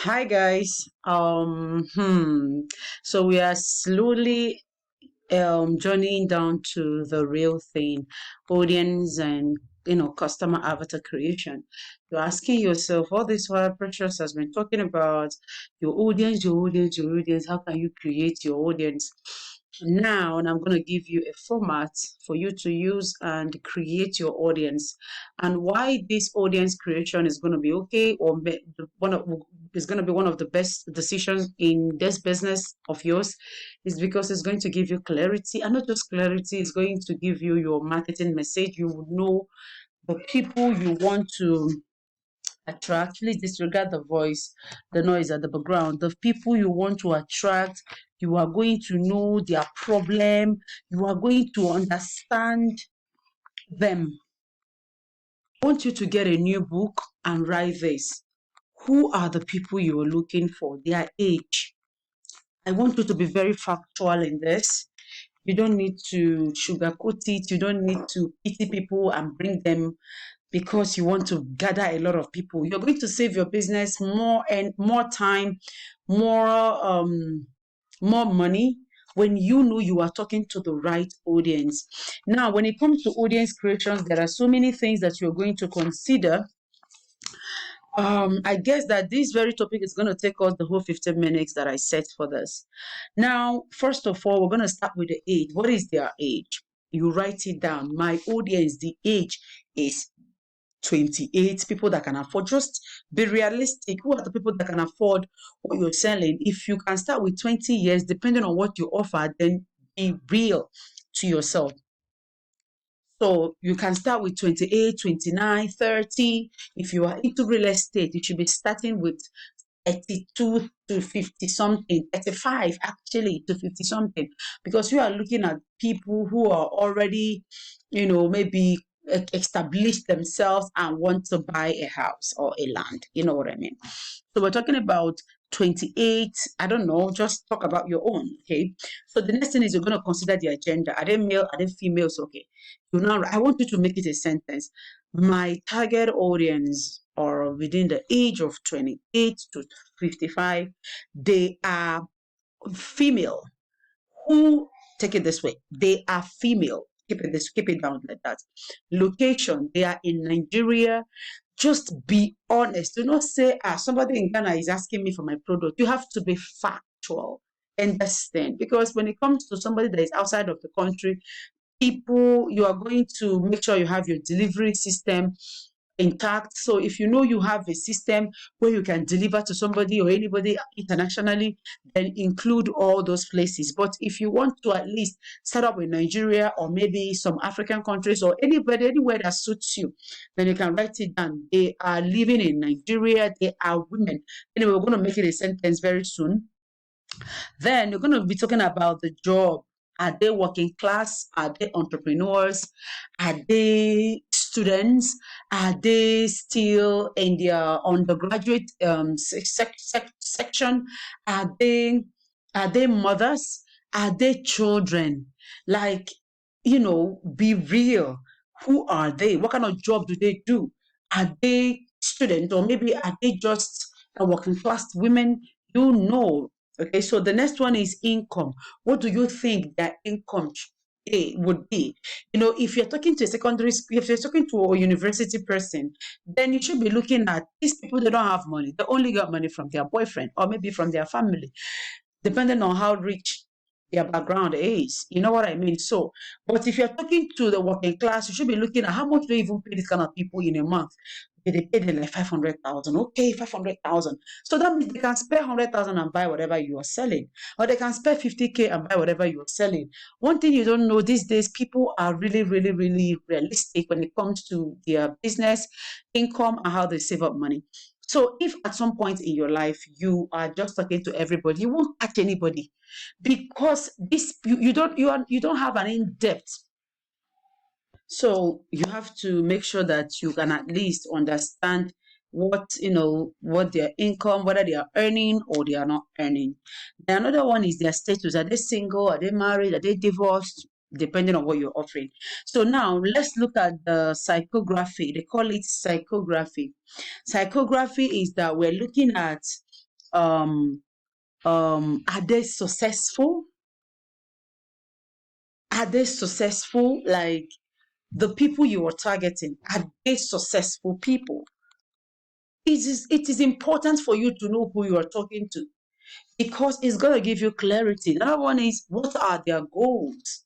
Hi guys. So we are slowly journeying down to the real thing, audience and customer avatar creation. You're asking yourself, all this while Precious has been talking about your audience, your audience, your audience. How can you create your audience? Now, and I'm going to give you a format for you to use and create your audience, and why this audience creation is going to be okay, or one of is going to be one of the best decisions in this business of yours, is because it's going to give you clarity, and not just clarity, it's going to give you your marketing message. You would know the people you want to attract. Please disregard the voice, the noise at the background. The people you want to attract, you are going to know their problem, you are going to understand them. I want you to get a new book and write this. Who are the people you are looking for? Their age. I want you to be very factual in this. You don't need to sugarcoat it. You don't need to pity people and bring them because you want to gather a lot of people. You're going to save your business more and more time, more more money when you know you are talking to the right audience. Now, when it comes to audience creations, there are so many things that you're going to consider. I guess that this very topic is going to take us the whole 15 minutes that I set for this. Now, first of all, we're going to start with the age. What is their age? You write it down. My audience, the age is 28. People that can afford. Just be realistic. Who are the people that can afford what you're selling? If you can start with 20 years, depending on what you offer, then be real to yourself. So you can start with 28, 29, 30. If you are into real estate, you should be starting with 32 to 50 something, 35 actually to 50 something, because you are looking at people who are already, maybe established themselves and want to buy a house or a land. You know what I mean? So we're talking about 28. I don't know, just talk about your own. Okay. So the next thing is you're going to consider their gender. Are they male? Are they females? Okay. I want you to make it a sentence. My target audience are within the age of 28 to 55. They are female. Who, take it this way, they are female. Keep it down like that. Location, they are in Nigeria. Just be honest. Do not say, somebody in Ghana is asking me for my product. You have to be factual. Understand? Because when it comes to somebody that is outside of the country, people, you are going to make sure you have your delivery system intact. So if you know you have a system where you can deliver to somebody or anybody internationally, then include all those places. But if you want to at least set up in Nigeria or maybe some African countries or anybody, anywhere that suits you, then you can write it down. They are living in Nigeria, they are women. Anyway, we're going to make it a sentence very soon. Then you're going to be talking about the job. Are they working class? Are they entrepreneurs? Are they students? Are they still in their undergraduate section? Are they mothers? Are they children? Like, be real. Who are they? What kind of job do they do? Are they students, or maybe are they just working class women? Okay, so the next one is income. What do you think that income would be? If you're talking to a secondary school, if you're talking to a university person, then you should be looking at these people. They don't have money. They only got money from their boyfriend or maybe from their family, depending on how rich their background is. You know what I mean? So, but if you're talking to the working class, you should be looking at how much do you even pay this kind of people in a month. They pay them like 500,000. Okay, 500,000. So that means they can spare 100,000 and buy whatever you are selling, or they can spare 50K and buy whatever you are selling. One thing you don't know these days, people are really, really, really realistic when it comes to their business, income, and how they save up money. So if at some point in your life you are just talking to everybody, you won't catch anybody because you don't have an in-depth. So you have to make sure that you can at least understand what their income, whether they are earning or they are not earning. The another one is their status. Are they single? Are they married? Are they divorced? Depending on what you're offering. So now let's look at the psychography. They call it psychography. Psychography is that we're looking at are they successful? Are they successful? Like the people you are targeting, are they successful people? It is important for you to know who you are talking to because it's going to give you clarity. Another one is, what are their goals?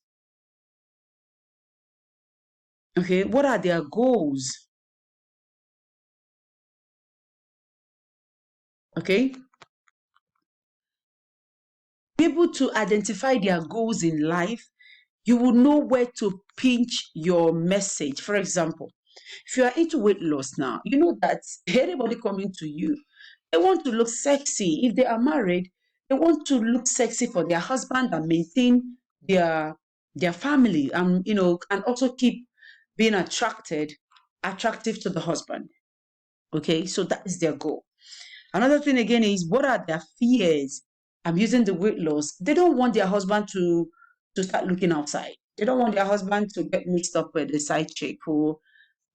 Okay, what are their goals? Okay, be able to identify their goals in life, you will know where to pinch your message. For example, if you are into weight loss now, you know that anybody coming to you, they want to look sexy. If they are married, they want to look sexy for their husband and maintain their family, and and also keep being attractive to the husband. Okay, so that is their goal. Another thing again is, what are their fears? I'm using the weight loss. They don't want their husband to start looking outside. They don't want their husband to get mixed up with the side chick who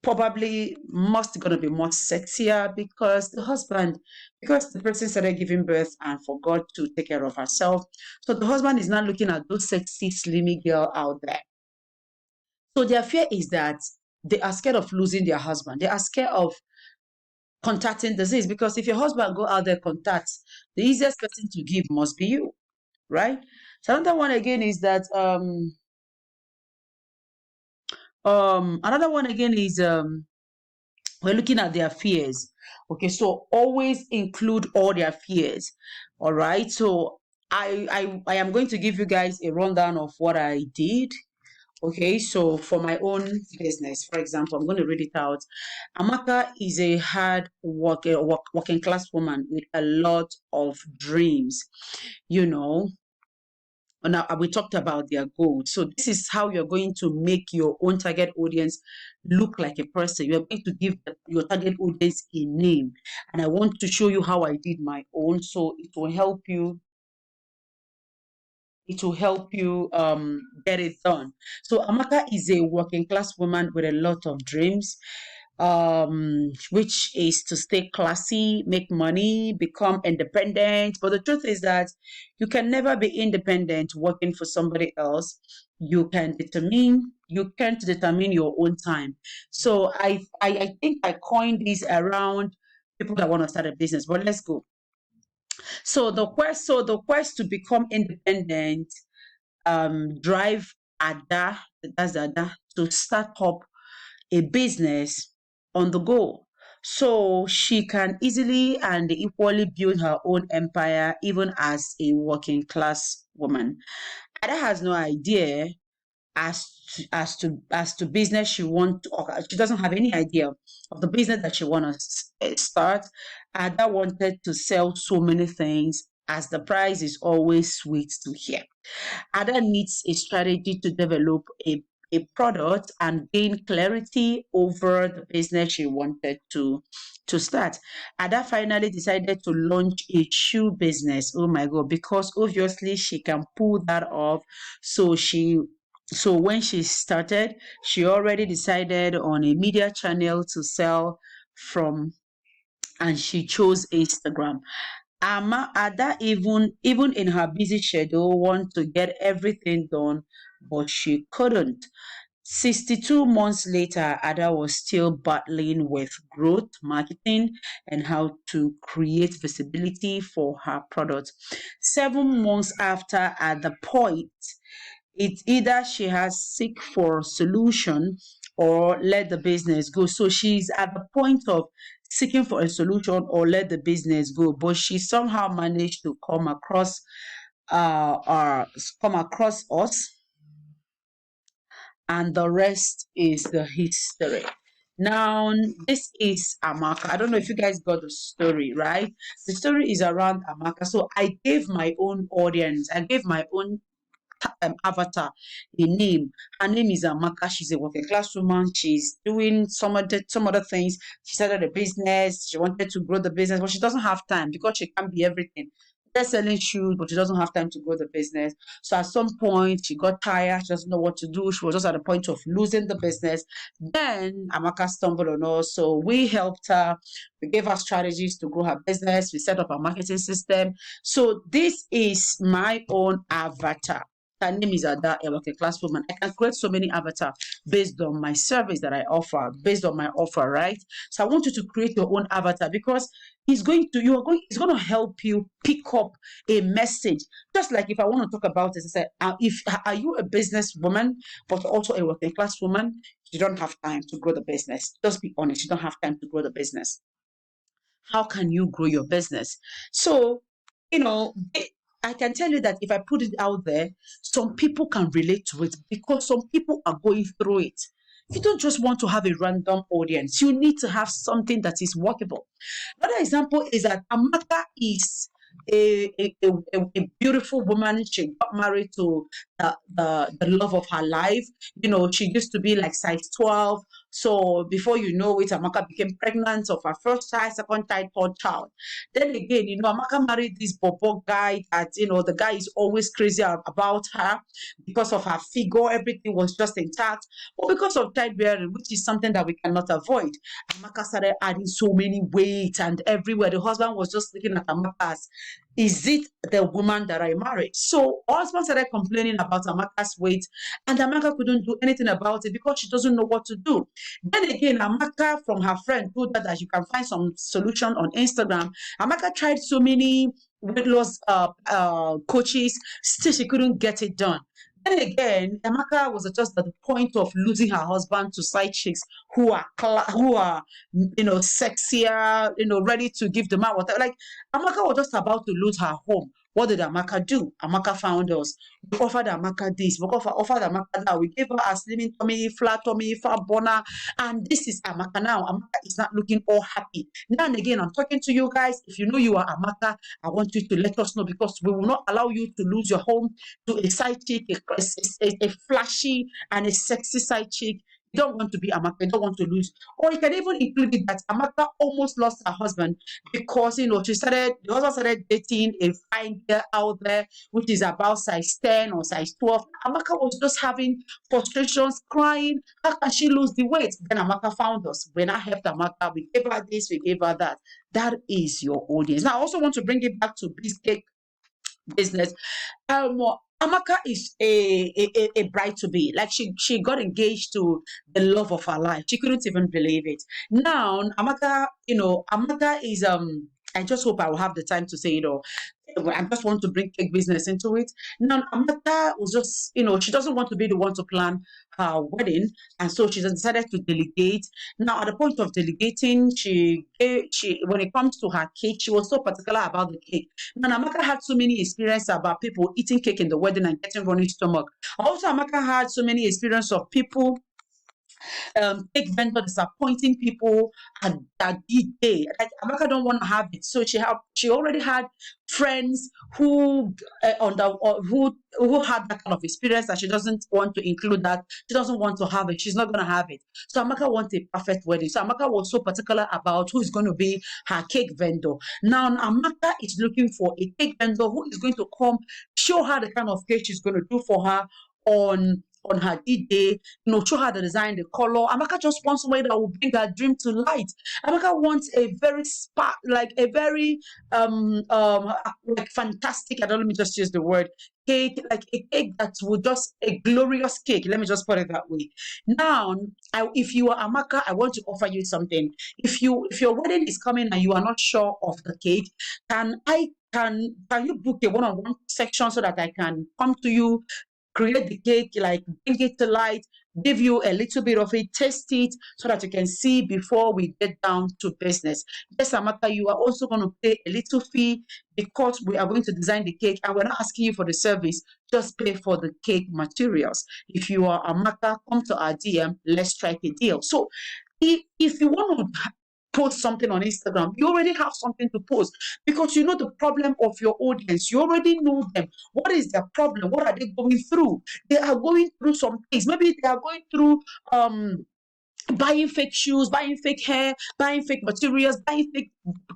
probably must gonna be more sexier because the person started giving birth and forgot to take care of herself. So the husband is not looking at those sexy, slimy girl out there. So their fear is that they are scared of losing their husband. They are scared of contacting disease, because if your husband go out there contacts, the easiest person to give must be you, right? So another one again is that another one again is we're looking at their fears. Okay, so always include all their fears. All right, so I am going to give you guys a rundown of what I did. Okay, so for my own business, for example, I'm going to read it out. Amaka is a hard working class woman with a lot of dreams. You know, now we talked about their goals. So this is how you're going to make your own target audience look like a person. You're going to give your target audience a name, and I want to show you how I did my own. So it will help you. It will help you get it done. So Amaka is a working class woman with a lot of dreams, which is to stay classy, make money, become independent. But the truth is that you can never be independent working for somebody else. You can't determine your own time. So I think I coined this around people that want to start a business. But let's go. So the quest to become independent drive Ada, that's Ada, to start up a business on the go. So she can easily and equally build her own empire even as a working class woman. Ada has no idea as to business she want to, or she doesn't have any idea of the business that she want to start. Ada wanted to sell so many things, as the price is always sweet to hear. Ada needs a strategy to develop a product and gain clarity over the business she wanted to start. Ada finally decided to launch a shoe business. Oh my God, because obviously she can pull that off. So when she started, she already decided on a media channel to sell from, and she chose Instagram. Ada, even in her busy schedule, want to get everything done, but she couldn't. 62 months later, Ada was still battling with growth, marketing, and how to create visibility for her product. 7 months after, at the point, it's either she has seek for solution or let the business go. So she's at the point of seeking for a solution or let the business go, but she somehow managed to come across us, and the rest is the history. Now, this is Amaka. I don't know if you guys got the story, right? The story is around Amaka. So I gave my own audience, I gave my own avatar a name. Her name is Amaka. She's a working class woman. She's doing some other things. She started a business. She wanted to grow the business, but she doesn't have time because she can't be everything. They're selling shoes, but she doesn't have time to grow the business. So at some point, she got tired. She doesn't know what to do. She was just at the point of losing the business. Then Amaka stumbled on us. So we helped her. We gave her strategies to grow her business. We set up a marketing system. So this is my own avatar. Her name is Ada, a working class woman. I can create so many avatars based on my service that I offer, based on my offer, right? So I want you to create your own avatar because it's going to help you pick up a message. Just like if I want to talk about this, I say, if are you a businesswoman but also a working class woman? You don't have time to grow the business. Just be honest. You don't have time to grow the business. How can you grow your business? So, you know, I can tell you that if I put it out there, some people can relate to it because some people are going through it. You don't just want to have a random audience. You need to have something that is workable. Another example is that Amaka is a beautiful woman. She got married to the love of her life. You know, she used to be like size 12. So before you know it, Amaka became pregnant of her first child, second child, third child. Then again, you know, Amaka married this Bobo guy that, you know, the guy is always crazy about her because of her figure. Everything was just intact. But because of childbearing, which is something that we cannot avoid, Amaka started adding so many weight and everywhere. The husband was just looking at Amaka as, is it the woman that I married? So husband started complaining about Amaka's weight, and Amaka couldn't do anything about it because she doesn't know what to do. Then again, Amaka from her friend told her that you can find some solution on Instagram. Amaka tried so many weight loss coaches, still she couldn't get it done. Then again, Amaka was just at the point of losing her husband to side chicks who are sexier, ready to give the man whatever. Like Amaka was just about to lose her home. What did Amaka do? Amaka found us. We offered Amaka this. We offered Amaka that. We gave her a slimming tummy, flat tummy, fat burner, and this is Amaka now. Amaka is not looking all happy. Now and again, I'm talking to you guys. If you know you are Amaka, I want you to let us know because we will not allow you to lose your home to a side chick, a flashy and a sexy side chick. You don't want to be Amaka, you don't want to lose. Or you can even include it that Amaka almost lost her husband because the husband started dating a fine girl out there, which is about size 10 or size 12. Amaka was just having frustrations, crying. How can she lose the weight? Then Amaka found us. When I helped Amaka, we gave her this, we gave her that. That is your audience. Now, I also want to bring it back to Biscake business. Um, Amaka is a bride to be. Like she got engaged to the love of her life. She couldn't even believe it. Now Amaka is I just hope I will have the time to say it all. I just want to bring cake business into it. Now Amaka was just, she doesn't want to be the one to plan her wedding, and so she decided to delegate. Now, at the point of delegating, she when it comes to her cake, she was so particular about the cake. Now, Amaka had so many experiences about people eating cake in the wedding and getting running stomach. Also, Amaka had so many experience of people cake vendor disappointing people at the day. Like Amaka don't want to have it, so she already had friends who who had that kind of experience that she doesn't want to include that. She doesn't want to have it. She's not going to have it. So Amaka wants a perfect wedding. So Amaka was so particular about who is going to be her cake vendor. Now Amaka is looking for a cake vendor who is going to come show her the kind of cake she's going to do for her on her D-Day, show her the design, the color. Amaka just wants somebody that will bring her dream to light. Amaka wants a very like a very like fantastic, I don't let me just use the word cake, like a cake that will just a glorious cake. Let me just put it that way. Now, if you are Amaka, I want to offer you something. If your wedding is coming and you are not sure of the cake, can you book a one-on-one section so that I can come to you, create the cake, like bring it to light, give you a little bit of it, taste it, so that you can see before we get down to business. Yes, Amaka, you are also going to pay a little fee because we are going to design the cake and we're not asking you for the service, just pay for the cake materials. If you are Amaka, come to our DM, let's strike a deal. So if you want to post something on Instagram, you already have something to post because you know the problem of your audience. You already know them. What is their problem? What are they going through? They are going through some things. Maybe they are going through buying fake shoes, buying fake hair, buying fake materials, buying fake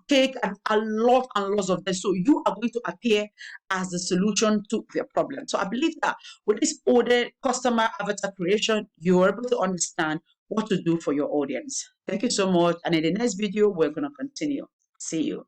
cake, and a lot and lots of them. So you are going to appear as the solution to their problem. So I believe that with this order customer avatar creation, you are able to understand what to do for your audience. Thank you so much. And in the next video, we're going to continue. See you.